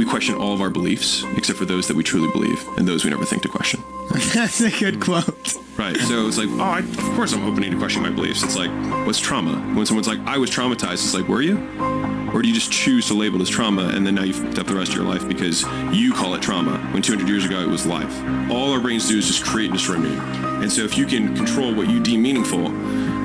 We question all of our beliefs, except for those that we truly believe, and those we never think to question. That's a good quote. Right. So it's like, of course I'm opening to question my beliefs. It's like, what's trauma? When someone's like, I was traumatized, it's like, were you? Or do you just choose to label it as trauma, and then now you've fucked up the rest of your life because you call it trauma, when 200 years ago it was life? All our brains do is just create and destroy meaning. And so if you can control what you deem meaningful,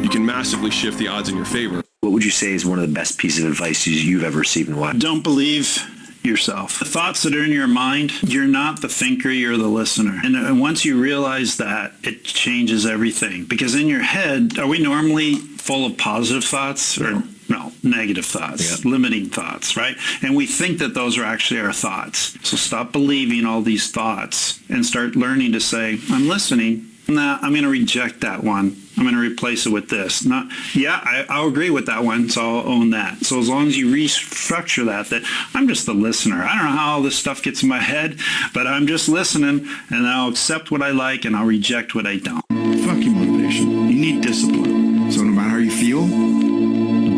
you can massively shift the odds in your favor. What would you say is one of the best pieces of advice you've ever received, and why? Don't believe yourself. The thoughts that are in your mind, you're not the thinker, you're the listener. And once you realize that, it changes everything. Because in your head, are we normally full of positive thoughts or no, negative thoughts, limiting thoughts, right? And we think that those are actually our thoughts. So stop believing all these thoughts and start learning to say, I'm listening. Nah, I'm going to reject that one. I'm going to replace it with this. I'll agree with that one, so I'll own that. So as long as you restructure that I'm just the listener. I don't know how all this stuff gets in my head, but I'm just listening, and I'll accept what I like, and I'll reject what I don't. Fuck your motivation. You need discipline. So no matter how you feel,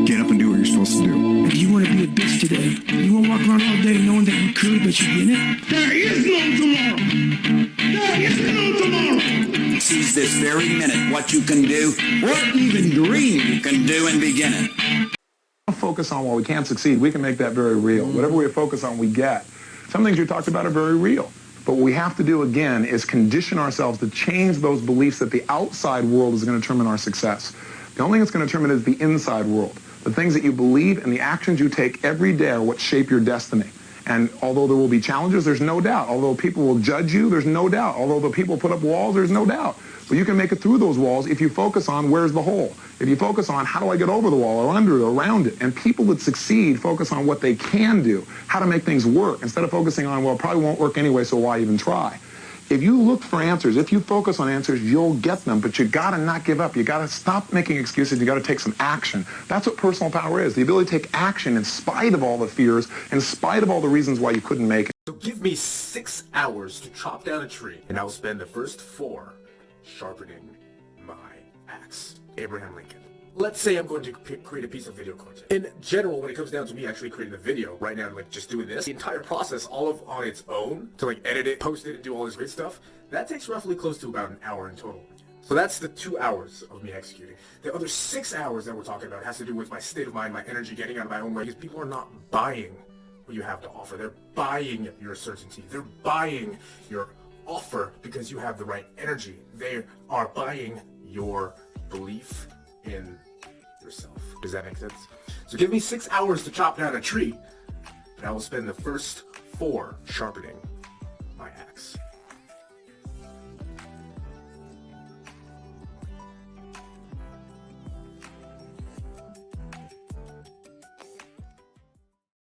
get up and do what you're supposed to do. If you want to be a bitch today, you want to walk around all day knowing that you could, but you didn't? There is no tomorrow. There is no tomorrow. Seize this very minute what you can do, or even dream you can do, and begin it. Focus on what we can't succeed. We can make that very real. Whatever we focus on, we get. Some things you talked about are very real. But what we have to do, again, is condition ourselves to change those beliefs that the outside world is going to determine our success. The only thing that's going to determine is the inside world. The things that you believe and the actions you take every day are what shape your destiny. And although there will be challenges, there's no doubt. Although people will judge you, there's no doubt. Although the people put up walls, there's no doubt. But you can make it through those walls if you focus on where's the hole. If you focus on how do I get over the wall or under it or around it. And people that succeed focus on what they can do, how to make things work, instead of focusing on, well, it probably won't work anyway, so why even try? If you look for answers, if you focus on answers, you'll get them. But you got to not give up. You got to stop making excuses. You got to take some action. That's what personal power is, the ability to take action in spite of all the fears, in spite of all the reasons why you couldn't make it. So give me 6 hours to chop down a tree, and I'll spend the first 4 sharpening my axe. Abraham Lincoln. Let's say I'm going to create a piece of video content. In general, when it comes down to me actually creating a video, right now, like just doing this, the entire process, all on its own, to like edit it, post it, and do all this great stuff, that takes roughly close to about an hour in total. So that's the 2 hours of me executing. The other 6 hours that we're talking about has to do with my state of mind, my energy, getting out of my own way, because people are not buying what you have to offer. They're buying your certainty. They're buying your offer because you have the right energy. They are buying your belief in yourself. Does that make sense? So give me 6 hours to chop down a tree, and I will spend the first 4 sharpening my axe.